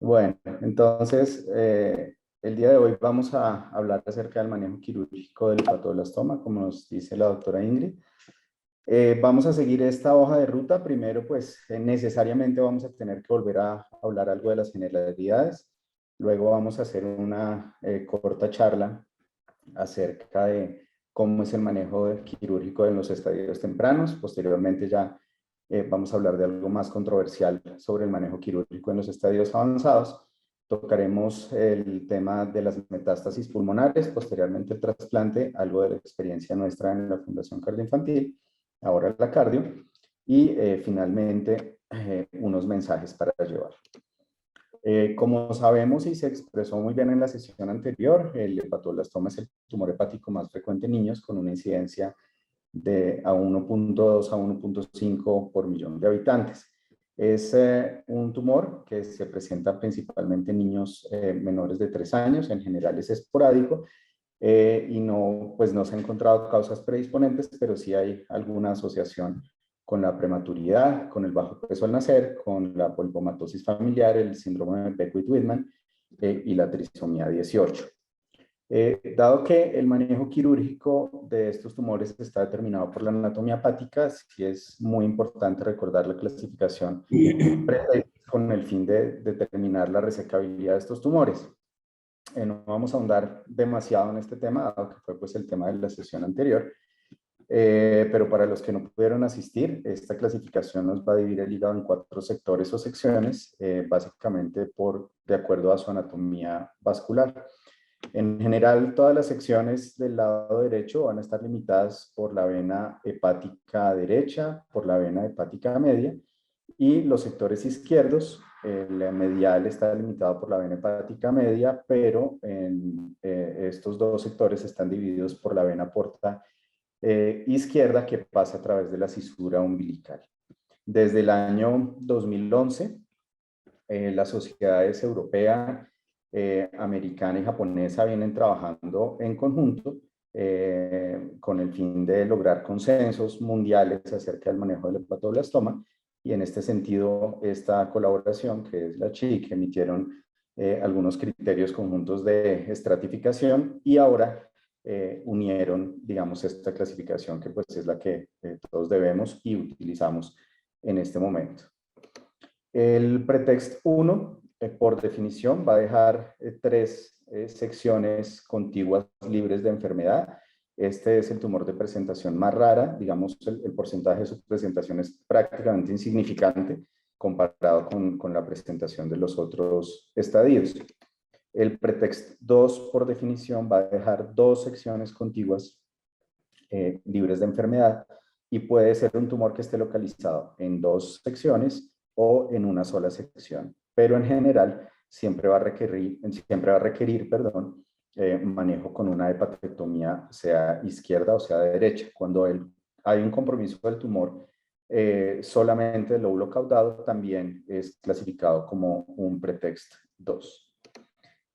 Bueno, entonces el día de hoy vamos a hablar acerca del manejo quirúrgico del hepatoblastoma, como nos dice la doctora Ingrid. Vamos a seguir esta hoja de ruta. Primero, pues necesariamente vamos a tener que volver a hablar algo de las generalidades. Luego vamos a hacer una corta charla acerca de cómo es el manejo quirúrgico en los estadios tempranos. Posteriormente ya vamos a hablar de algo más controversial sobre el manejo quirúrgico en los estadios avanzados. Tocaremos el tema de las metástasis pulmonares, posteriormente el trasplante, algo de la experiencia nuestra en la Fundación Cardioinfantil, ahora la cardio, y finalmente unos mensajes para llevar. Como sabemos y se expresó muy bien en la sesión anterior, el hepatoblastoma es el tumor hepático más frecuente en niños con una incidencia de a 1.2 a 1.5 por millón de habitantes. Es un tumor que se presenta principalmente en niños menores de 3 años, en general es esporádico y no, pues no se han encontrado causas predisponentes, pero sí hay alguna asociación con la prematuridad, con el bajo peso al nacer, con la polipomatosis familiar, el síndrome de Beckwith-Whitman y la trisomía 18. Dado que el manejo quirúrgico de estos tumores está determinado por la anatomía hepática, sí es muy importante recordar la clasificación con el fin de determinar la resecabilidad de estos tumores. No vamos a ahondar demasiado en este tema, dado que fue pues, el tema de la sesión anterior, pero para los que no pudieron asistir, esta clasificación nos va a dividir el hígado en 4 sectores o secciones, básicamente de acuerdo a su anatomía vascular. En general, todas las secciones del lado derecho van a estar limitadas por la vena hepática derecha, por la vena hepática media, y los sectores izquierdos, el medial está limitado por la vena hepática media, pero estos dos sectores están divididos por la vena porta izquierda que pasa a través de la cisura umbilical. Desde el año 2011, las sociedades europea, americana y japonesa vienen trabajando en conjunto con el fin de lograr consensos mundiales acerca del manejo del hepatoblastoma. Y en este sentido, esta colaboración, que es la CHIC, emitieron algunos criterios conjuntos de estratificación y ahora unieron, digamos, esta clasificación que pues es la que todos debemos y utilizamos en este momento. El pretext 1, por definición, va a dejar 3 secciones contiguas libres de enfermedad. Este es el tumor de presentación más rara, digamos, el porcentaje de su presentación es prácticamente insignificante comparado con la presentación de los otros estadios. El pretext 2, por definición, va a dejar 2 secciones contiguas libres de enfermedad y puede ser un tumor que esté localizado en 2 secciones o en una sola sección, pero en general siempre va a requerir manejo con una hepatectomía, sea izquierda o sea derecha. Cuando hay un compromiso del tumor solamente el lóbulo caudado, también es clasificado como un pretext 2.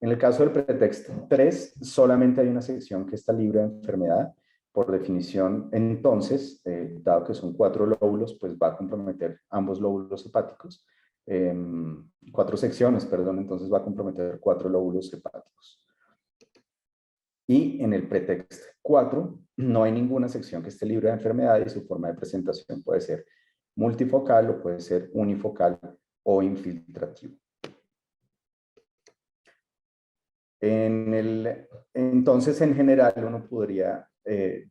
En el caso del pretext 3, solamente hay una sección que está libre de enfermedad. Por definición, entonces, dado que son 4 lóbulos, pues va a comprometer ambos lóbulos hepáticos. 4 secciones, perdón, entonces va a comprometer 4 lóbulos hepáticos. Y en el pretext 4 no hay ninguna sección que esté libre de enfermedad y su forma de presentación puede ser multifocal o puede ser unifocal o infiltrativo. Entonces, en general, uno podría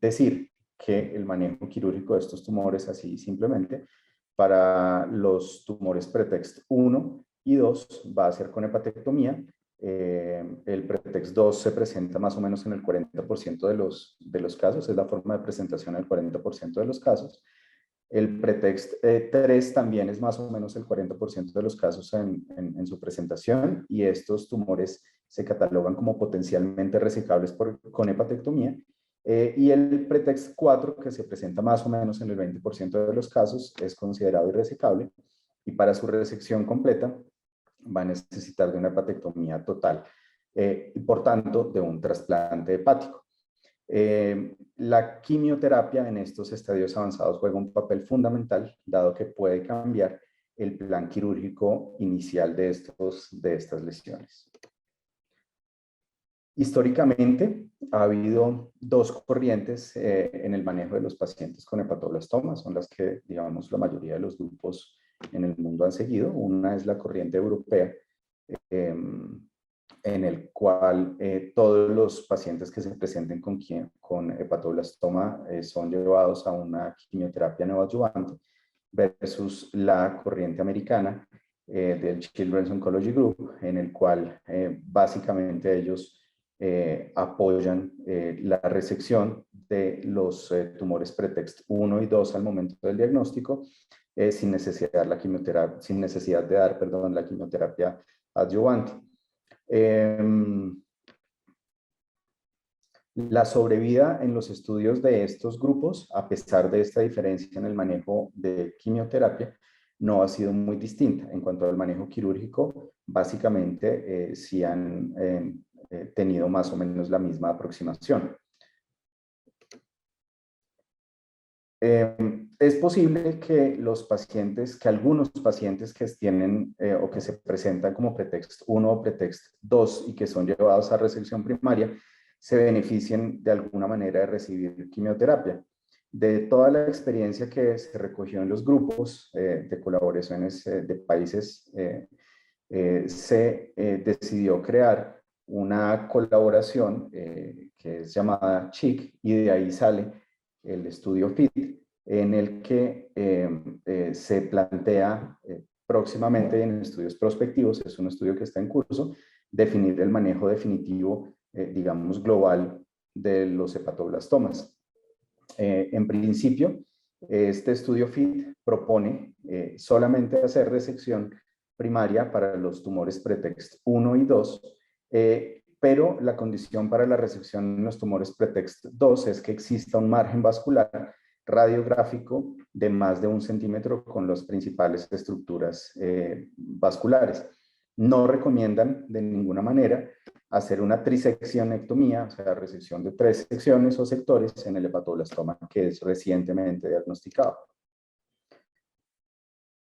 decir que el manejo quirúrgico de estos tumores, así simplemente, para los tumores pretext 1 y 2 va a ser con hepatectomía. El pretext 2 se presenta más o menos en el 40% de los casos, es la forma de presentación en el 40% de los casos. El pretext 3 también es más o menos el 40% de los casos en su presentación y estos tumores se catalogan como potencialmente resecables con hepatectomía. Y el pretext 4, que se presenta más o menos en el 20% de los casos, es considerado irresecable y para su resección completa va a necesitar de una hepatectomía total y por tanto de un trasplante hepático. La quimioterapia en estos estadios avanzados juega un papel fundamental, dado que puede cambiar el plan quirúrgico inicial de estas lesiones. Históricamente ha habido dos corrientes en el manejo de los pacientes con hepatoblastoma, son las que, digamos, la mayoría de los grupos en el mundo han seguido. Una es la corriente europea, en el cual todos los pacientes que se presenten con hepatoblastoma son llevados a una quimioterapia neoadyuvante, versus la corriente americana del Children's Oncology Group, en el cual básicamente ellos apoyan la resección de los tumores pretext 1 y 2 al momento del diagnóstico, sin necesidad de dar, perdón, la quimioterapia adyuvante. La sobrevida en los estudios de estos grupos, a pesar de esta diferencia en el manejo de quimioterapia, no ha sido muy distinta. En cuanto al manejo quirúrgico, básicamente sí han tenido más o menos la misma aproximación. Es posible que algunos pacientes que tienen o que se presentan como pretext 1 o pretext 2 y que son llevados a resección primaria, se beneficien de alguna manera de recibir quimioterapia. De toda la experiencia que se recogió en los grupos de colaboraciones de países, se decidió crear una colaboración que es llamada CHIC, y de ahí sale el estudio FIT, en el que se plantea próximamente en estudios prospectivos, es un estudio que está en curso, definir el manejo definitivo, digamos, global de los hepatoblastomas. En principio, este estudio FIT propone solamente hacer resección primaria para los tumores pretext 1 y 2, pero la condición para la resección en los tumores pretext 2 es que exista un margen vascular radiográfico de más de 1 centímetro con las principales estructuras vasculares. No recomiendan de ninguna manera hacer una triseccionectomía, o sea, resección de 3 secciones o sectores en el hepatoblastoma que es recientemente diagnosticado.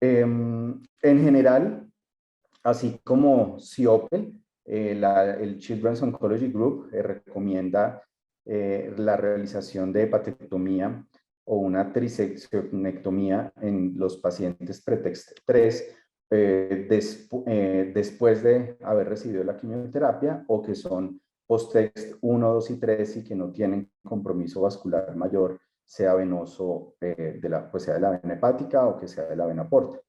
En general, así como CIOPEL, el Children's Oncology Group recomienda la realización de hepatectomía o una triseccionectomía en los pacientes pretext 3 después de haber recibido la quimioterapia, o que son post-text 1, 2 y 3 y que no tienen compromiso vascular mayor, sea venoso, pues sea de la vena hepática o que sea de la vena porta.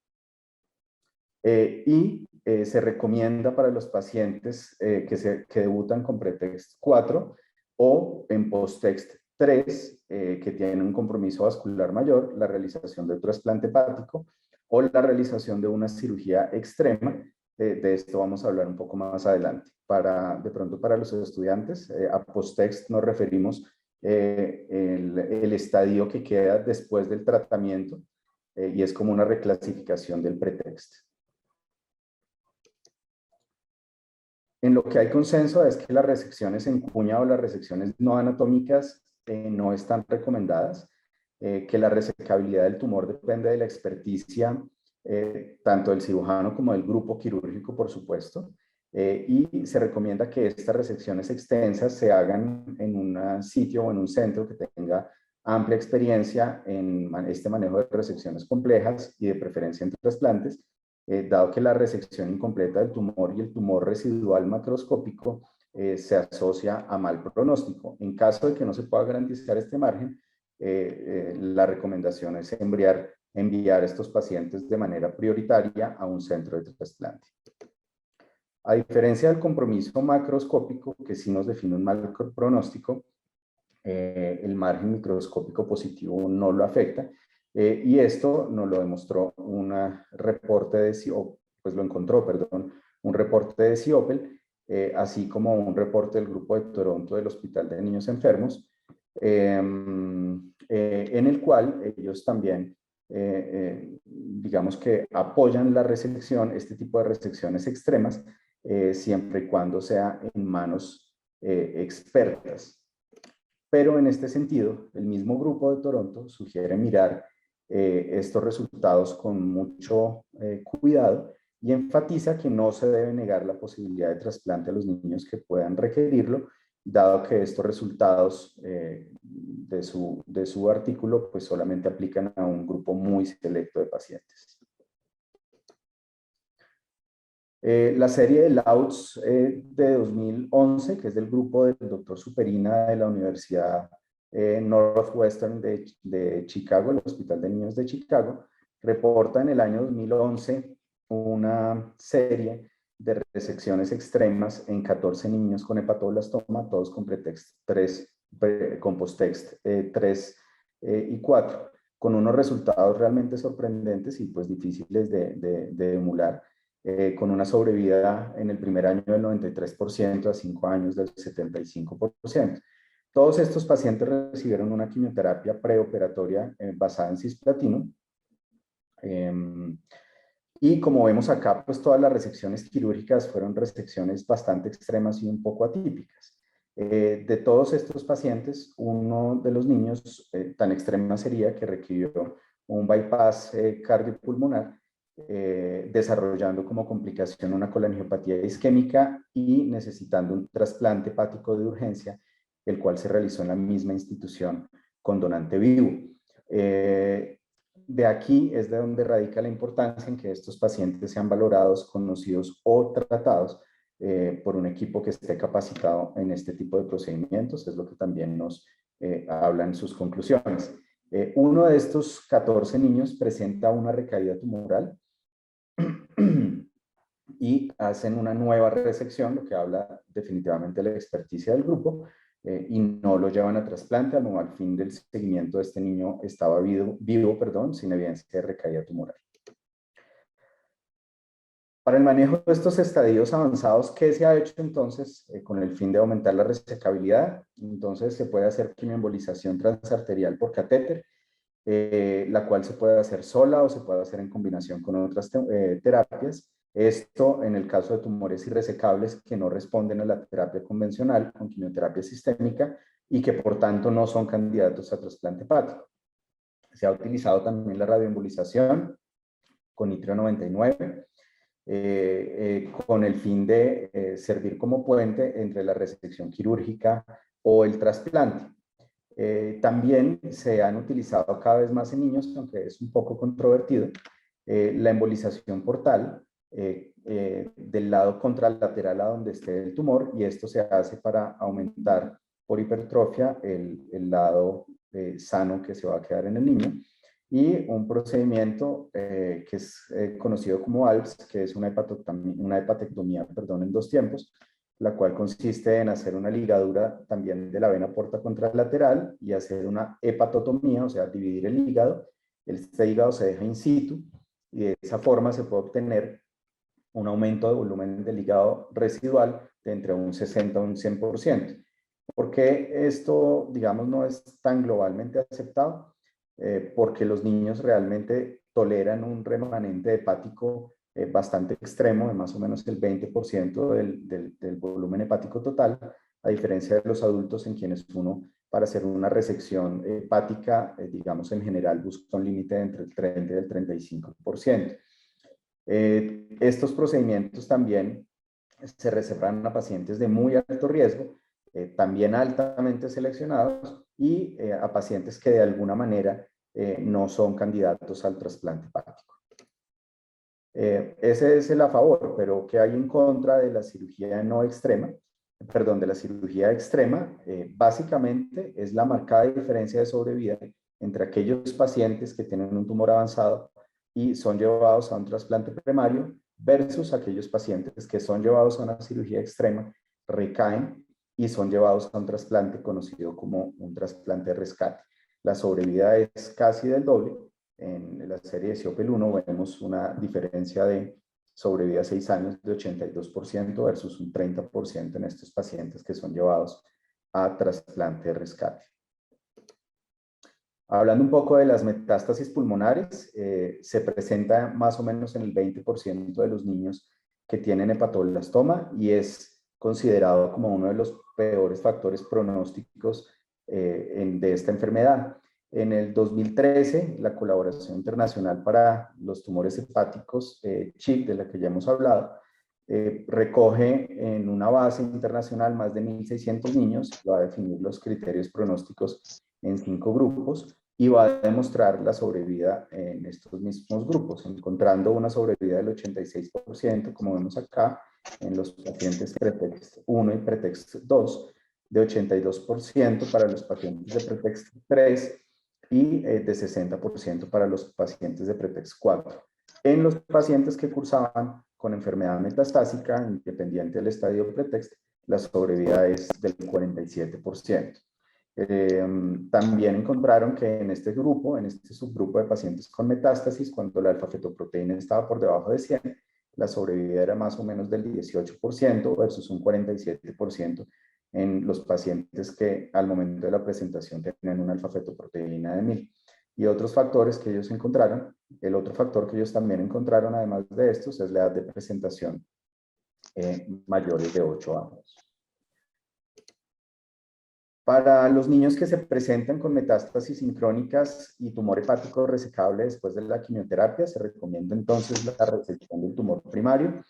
Se recomienda para los pacientes que debutan con pretext 4 o en post-text 3, que tienen un compromiso vascular mayor, la realización de trasplante hepático o la realización de una cirugía extrema. De esto vamos a hablar un poco más adelante. De pronto para los estudiantes, a post-text nos referimos el estadio que queda después del tratamiento, y es como una reclasificación del pretext. En lo que hay consenso es que las resecciones en cuña o las resecciones no anatómicas no están recomendadas, que la resecabilidad del tumor depende de la experticia tanto del cirujano como del grupo quirúrgico, por supuesto, y se recomienda que estas resecciones extensas se hagan en un sitio o en un centro que tenga amplia experiencia en este manejo de resecciones complejas y de preferencia en trasplantes, dado que la resección incompleta del tumor y el tumor residual macroscópico se asocia a mal pronóstico. En caso de que no se pueda garantizar este margen, la recomendación es enviar estos pacientes de manera prioritaria a un centro de trasplante. A diferencia del compromiso macroscópico, que sí nos define un mal pronóstico, el margen microscópico positivo no lo afecta, y esto nos lo demostró un reporte de CIOPEL, pues lo encontró, perdón, un reporte de CIOPEL, así como un reporte del Grupo de Toronto del Hospital de Niños Enfermos, en el cual ellos también, digamos que apoyan la resección, este tipo de resecciones extremas, siempre y cuando sea en manos expertas. Pero en este sentido, el mismo Grupo de Toronto sugiere mirar estos resultados con mucho cuidado y enfatiza que no se debe negar la posibilidad de trasplante a los niños que puedan requerirlo, dado que estos resultados de su artículo pues solamente aplican a un grupo muy selecto de pacientes. La serie de Lauds de 2011, que es del grupo del doctor Superina de la Universidad Northwestern de Chicago, el Hospital de Niños de Chicago, reporta en el año 2011 una serie de resecciones extremas en 14 niños con hepatoblastoma, todos con pretext 3, con post-text 3 y 4, con unos resultados realmente sorprendentes y pues difíciles de emular. Con una sobrevida en el primer año del 93%, a 5 años del 75%. Todos estos pacientes recibieron una quimioterapia preoperatoria basada en cisplatino. Y como vemos acá, pues todas las resecciones quirúrgicas fueron resecciones bastante extremas y un poco atípicas. De todos estos pacientes, uno de los niños tan extrema sería que requirió un bypass cardiopulmonar, desarrollando como complicación una colangiopatía isquémica y necesitando un trasplante hepático de urgencia, el cual se realizó en la misma institución con donante vivo. De aquí es de donde radica la importancia en que estos pacientes sean valorados, conocidos o tratados por un equipo que esté capacitado en este tipo de procedimientos, es lo que también nos hablan sus conclusiones. Uno de estos 14 niños presenta una recaída tumoral y hacen una nueva resección, lo que habla definitivamente de la experticia del grupo, y no lo llevan a trasplante, al fin del seguimiento de este niño estaba vivo, sin evidencia de recaída tumoral. Para el manejo de estos estadios avanzados, ¿qué se ha hecho entonces con el fin de aumentar la resecabilidad? Entonces se puede hacer quimioembolización transarterial por catéter, la cual se puede hacer sola o se puede hacer en combinación con otras terapias. Esto en el caso de tumores irresecables que no responden a la terapia convencional con quimioterapia sistémica y que por tanto no son candidatos a trasplante hepático. Se ha utilizado también la radioembolización con itrio 99 con el fin de servir como puente entre la resección quirúrgica o el trasplante. También se han utilizado cada vez más en niños, aunque es un poco controvertido, la embolización portal del lado contralateral a donde esté el tumor, y esto se hace para aumentar por hipertrofia el lado sano que se va a quedar en el niño, y un procedimiento que es conocido como ALPS, que es una hepatectomía en 2 tiempos, la cual consiste en hacer una ligadura también de la vena porta contralateral y hacer una hepatotomía, o sea, dividir el hígado. Este hígado se deja in situ y de esa forma se puede obtener un aumento de volumen del hígado residual de entre un 60 a un 100%. ¿Por qué esto, digamos, no es tan globalmente aceptado? Porque los niños realmente toleran un remanente hepático bastante extremo, de más o menos el 20% del volumen hepático total, a diferencia de los adultos en quienes uno, para hacer una resección hepática, digamos en general, busca un límite de entre el 30 y el 35%. Estos procedimientos también se reservan a pacientes de muy alto riesgo, también altamente seleccionados, y a pacientes que de alguna manera no son candidatos al trasplante hepático. Ese es el a favor, pero ¿qué hay en contra de la cirugía no extrema? Perdón, de la cirugía extrema, básicamente es la marcada diferencia de sobrevida entre aquellos pacientes que tienen un tumor avanzado y son llevados a un trasplante primario versus aquellos pacientes que son llevados a una cirugía extrema, recaen y son llevados a un trasplante conocido como un trasplante de rescate. La sobrevida es casi del doble. En la serie de CIOPEL 1 vemos una diferencia de sobrevida a 6 años de 82% versus un 30% en estos pacientes que son llevados a trasplante de rescate. Hablando un poco de las metástasis pulmonares, se presenta más o menos en el 20% de los niños que tienen hepatoblastoma y es considerado como uno de los peores factores pronósticos de esta enfermedad. En el 2013, la Colaboración Internacional para los Tumores Hepáticos, CHIC, de la que ya hemos hablado, recoge en una base internacional más de 1.600 niños, va a definir los criterios pronósticos en 5 grupos y va a demostrar la sobrevida en estos mismos grupos, encontrando una sobrevida del 86%, como vemos acá, en los pacientes pretext 1 y pretext 2, de 82% para los pacientes de pretext 3 y de 60% para los pacientes de pretext 4. En los pacientes que cursaban con enfermedad metastásica, independiente del estadio pretext, la sobrevida es del 47%. También encontraron que en este grupo, en este subgrupo de pacientes con metástasis, cuando la alfa-fetoproteína estaba por debajo de 100, la sobrevida era más o menos del 18% versus un 47% en los pacientes que al momento de la presentación tenían una alfa-fetoproteína de 1000. Y otros factores que ellos encontraron, el otro factor que ellos también encontraron, además de estos, es la edad de presentación mayores de 8 años. Para los niños que se presentan con metástasis sincrónicas y tumor hepático resecable después de la quimioterapia, se recomienda entonces la resección del tumor primario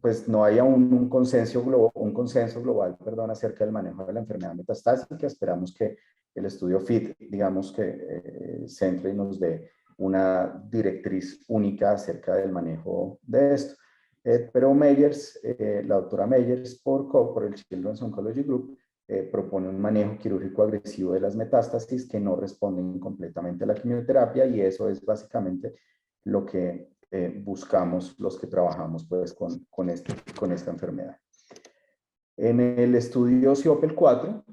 pues no hay aún un consenso global, acerca del manejo de la enfermedad metastásica. Esperamos que el estudio FIT, digamos que centre y nos dé una directriz única acerca del manejo de esto. Pero Meyers, la doctora Meyers por el Children's Oncology Group, propone un manejo quirúrgico agresivo de las metástasis que no responden completamente a la quimioterapia, y eso es básicamente lo que buscamos los que trabajamos pues, con esta enfermedad. En el estudio CIOPEL 4,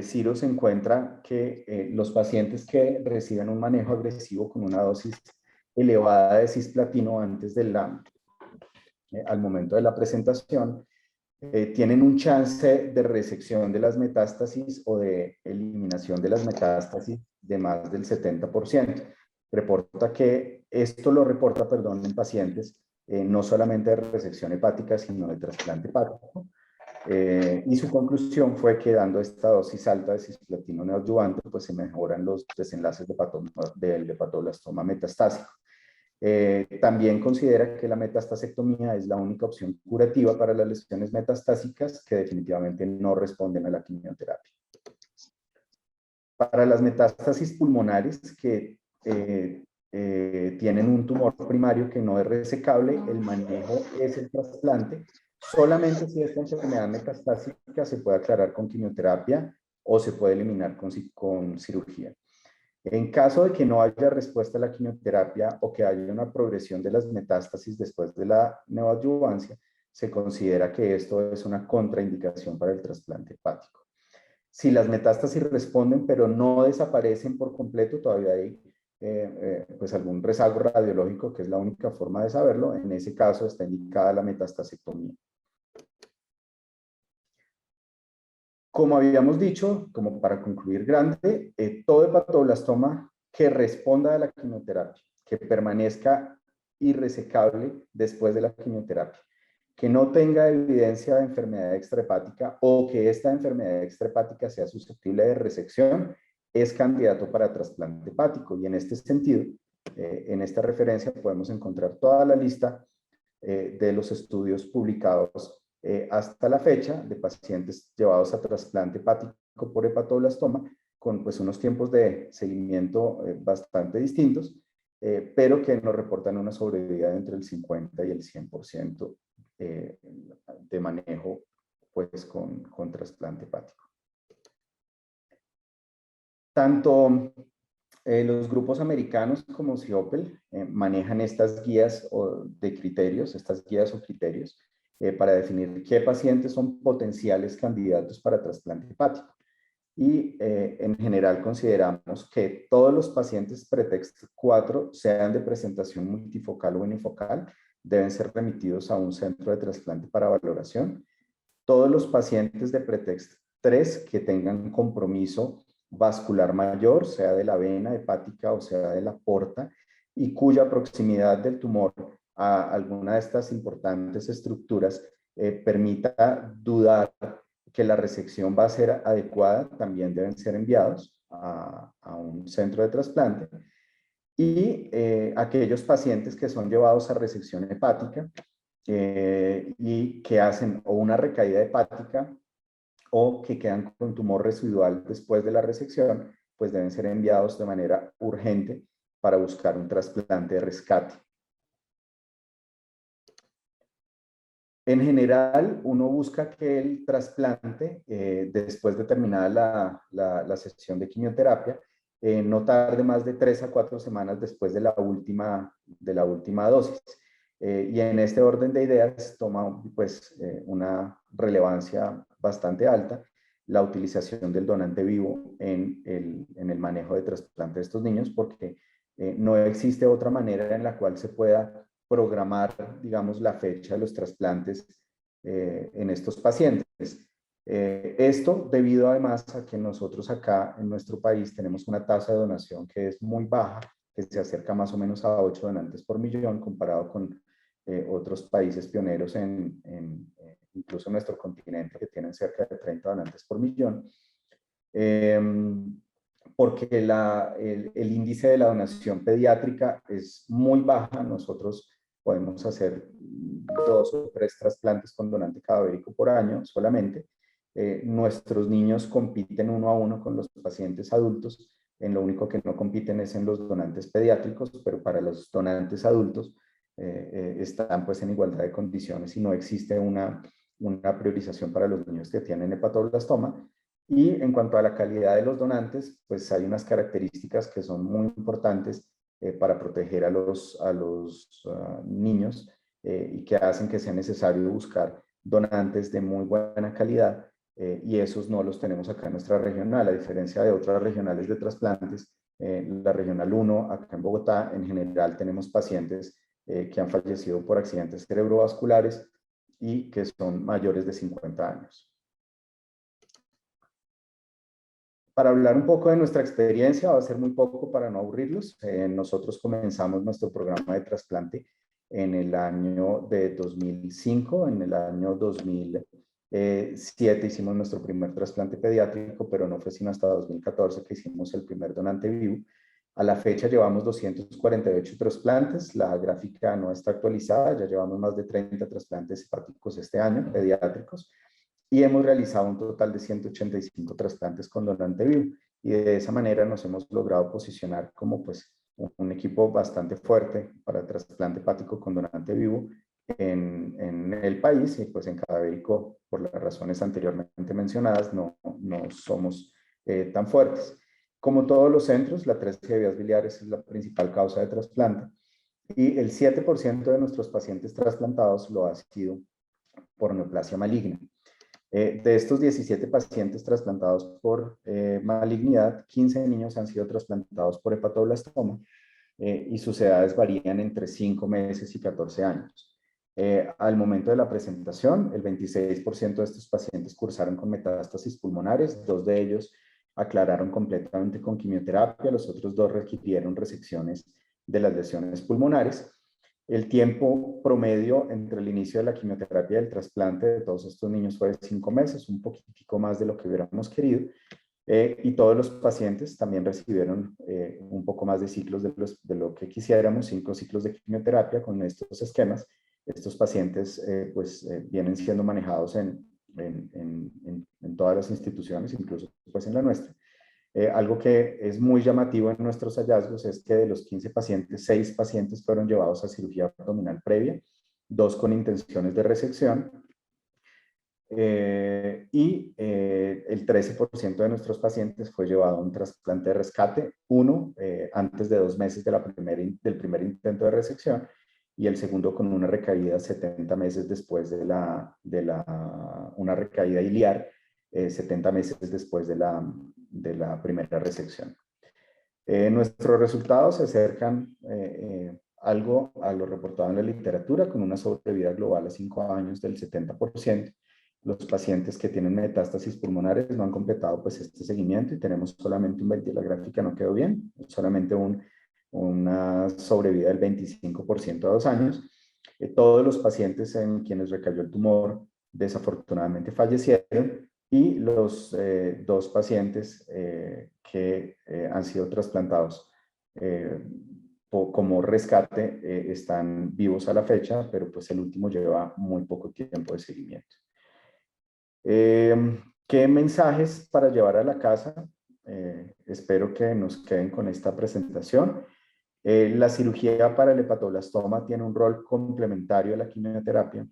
Ciro se encuentra que los pacientes que reciben un manejo agresivo con una dosis elevada de cisplatino antes de al momento de la presentación, tienen un chance de resección de las metástasis o de eliminación de las metástasis de más del 70%. Esto lo reporta, en pacientes no solamente de resección hepática, sino de trasplante hepático. Y su conclusión fue que dando esta dosis alta de cisplatino neoadyuvante, pues se mejoran los desenlaces del hepatoblastoma metastásico. También considera que la metastasectomía es la única opción curativa para las lesiones metastásicas que definitivamente no responden a la quimioterapia. Para las metástasis pulmonares que tienen un tumor primario que no es resecable, el manejo es el trasplante, solamente si esta enfermedad metastásica se puede aclarar con quimioterapia o se puede eliminar con cirugía. En caso de que no haya respuesta a la quimioterapia o que haya una progresión de las metástasis después de la neoadyuvancia, se considera que esto es una contraindicación para el trasplante hepático. Si las metástasis responden pero no desaparecen por completo, todavía hay pues algún rezago radiológico, que es la única forma de saberlo. En ese caso está indicada la metastasectomía. Como habíamos dicho, como para concluir grande, todo hepatoblastoma que responda a la quimioterapia, que permanezca irresecable después de la quimioterapia, que no tenga evidencia de enfermedad extrahepática o que esta enfermedad extrahepática sea susceptible de resección, es candidato para trasplante hepático. Y en este sentido, en esta referencia podemos encontrar toda la lista de los estudios publicados hasta la fecha de pacientes llevados a trasplante hepático por hepatoblastoma, con pues unos tiempos de seguimiento bastante distintos, pero que nos reportan una sobrevida de entre el 50 y el 100% de manejo pues con trasplante hepático. Tanto los grupos americanos como CIOPEL manejan estas guías de criterios, para definir qué pacientes son potenciales candidatos para trasplante hepático. Y en general consideramos que todos los pacientes pretext 4, sean de presentación multifocal o unifocal, deben ser remitidos a un centro de trasplante para valoración. Todos los pacientes de pretext 3 que tengan compromiso vascular mayor, sea de la vena hepática o sea de la porta, y cuya proximidad del tumor a alguna de estas importantes estructuras permita dudar que la resección va a ser adecuada, también deben ser enviados a un centro de trasplante. Y aquellos pacientes que son llevados a resección hepática y que hacen o una recaída hepática o que quedan con tumor residual después de la resección, pues deben ser enviados de manera urgente para buscar un trasplante de rescate. En general, uno busca que el trasplante, después de terminada la sesión de quimioterapia, no tarde más de 3 a 4 semanas después de la última dosis. Y en este orden de ideas toma pues, una relevancia bastante alta la utilización del donante vivo en el manejo de trasplante de estos niños, porque no existe otra manera en la cual se pueda programar, digamos, la fecha de los trasplantes en estos pacientes. Esto debido además a que nosotros acá en nuestro país tenemos una tasa de donación que es muy baja, que se acerca más o menos a 8 donantes por millón, comparado con otros países pioneros incluso en nuestro continente, que tienen cerca de 30 donantes por millón. Porque el índice de la donación pediátrica es muy baja. Nosotros podemos hacer 2 o 3 trasplantes con donante cadavérico por año solamente. Nuestros niños compiten 1 a 1 con los pacientes adultos. En lo único que no compiten es en los donantes pediátricos, pero para los donantes adultos están pues en igualdad de condiciones y no existe una priorización para los niños que tienen hepatoblastoma. Y en cuanto a la calidad de los donantes, pues hay unas características que son muy importantes para proteger a los niños y que hacen que sea necesario buscar donantes de muy buena calidad, y esos no los tenemos acá en nuestra regional, a diferencia de otras regionales de trasplantes. La regional 1, acá en Bogotá, en general tenemos pacientes que han fallecido por accidentes cerebrovasculares y que son mayores de 50 años. Para hablar un poco de nuestra experiencia, va a ser muy poco para no aburrirlos. Nosotros comenzamos nuestro programa de trasplante en el año de 2005, en el año 2007 hicimos nuestro primer trasplante pediátrico, pero no fue sino hasta 2014 que hicimos el primer donante vivo. A la fecha llevamos 248 trasplantes, la gráfica no está actualizada, ya llevamos más de 30 trasplantes hepáticos este año, pediátricos, y hemos realizado un total de 185 trasplantes con donante vivo, y de esa manera nos hemos logrado posicionar como pues un equipo bastante fuerte para trasplante hepático con donante vivo en el país, y pues en cadavérico, por las razones anteriormente mencionadas, no somos tan fuertes. Como todos los centros, la atresia de vías biliares es la principal causa de trasplante, y el 7% de nuestros pacientes trasplantados lo ha sido por neoplasia maligna. De estos 17 pacientes trasplantados por malignidad, 15 niños han sido trasplantados por hepatoblastoma, y sus edades varían entre 5 meses y 14 años. Al momento de la presentación, el 26% de estos pacientes cursaron con metástasis pulmonares, 2 de ellos aclararon completamente con quimioterapia, los otros 2 requirieron resecciones de las lesiones pulmonares. El tiempo promedio entre el inicio de la quimioterapia y el trasplante de todos estos niños fue de 5 meses, un poquitico más de lo que hubiéramos querido. Y todos los pacientes también recibieron un poco más de ciclos de lo que quisiéramos, 5 ciclos de quimioterapia con estos esquemas. Estos pacientes vienen siendo manejados en todas las instituciones, incluso pues en la nuestra. Algo que es muy llamativo en nuestros hallazgos es que de los 15 pacientes, 6 pacientes fueron llevados a cirugía abdominal previa, 2 con intenciones de resección, y el 13% de nuestros pacientes fue llevado a un trasplante de rescate, uno antes de 2 meses del primer intento de resección, y el segundo con una recaída 70 meses después de una recaída iliar, 70 meses después de la primera resección. Nuestros resultados se acercan algo a lo reportado en la literatura, con una sobrevida global a 5 años del 70%. Los pacientes que tienen metástasis pulmonares no han completado pues este seguimiento, y tenemos solamente la gráfica no quedó bien, solamente una sobrevida del 25% a 2 años. Todos los pacientes en quienes recayó el tumor desafortunadamente fallecieron, y los 2 pacientes que han sido trasplantados como rescate están vivos a la fecha, pero pues el último lleva muy poco tiempo de seguimiento. ¿Qué mensajes para llevar a la casa? Espero que nos queden con esta presentación. La cirugía para el hepatoblastoma tiene un rol complementario a la quimioterapia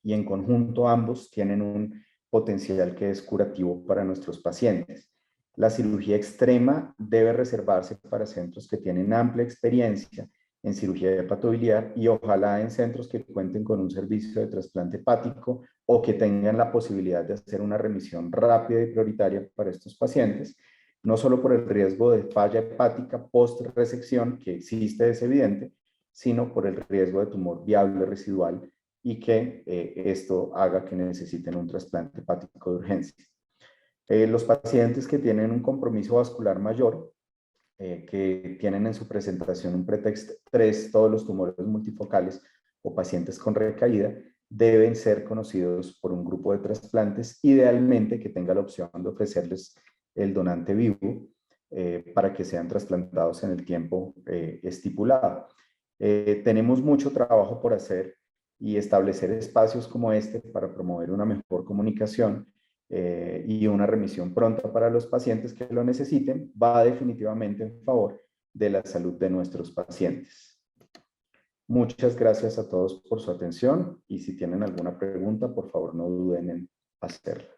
y en conjunto ambos tienen un potencial que es curativo para nuestros pacientes. La cirugía extrema debe reservarse para centros que tienen amplia experiencia en cirugía hepatobiliar y ojalá en centros que cuenten con un servicio de trasplante hepático o que tengan la posibilidad de hacer una remisión rápida y prioritaria para estos pacientes, no solo por el riesgo de falla hepática post-resección, que existe, es evidente, sino por el riesgo de tumor viable residual y que esto haga que necesiten un trasplante hepático de urgencia. Los pacientes que tienen un compromiso vascular mayor, que tienen en su presentación un pretexto 3, todos los tumores multifocales o pacientes con recaída, deben ser conocidos por un grupo de trasplantes, idealmente que tenga la opción de ofrecerles el donante vivo para que sean trasplantados en el tiempo estipulado. Tenemos mucho trabajo por hacer y establecer espacios como este para promover una mejor comunicación y una remisión pronta para los pacientes que lo necesiten, va definitivamente en favor de la salud de nuestros pacientes. Muchas gracias a todos por su atención y si tienen alguna pregunta, por favor no duden en hacerla.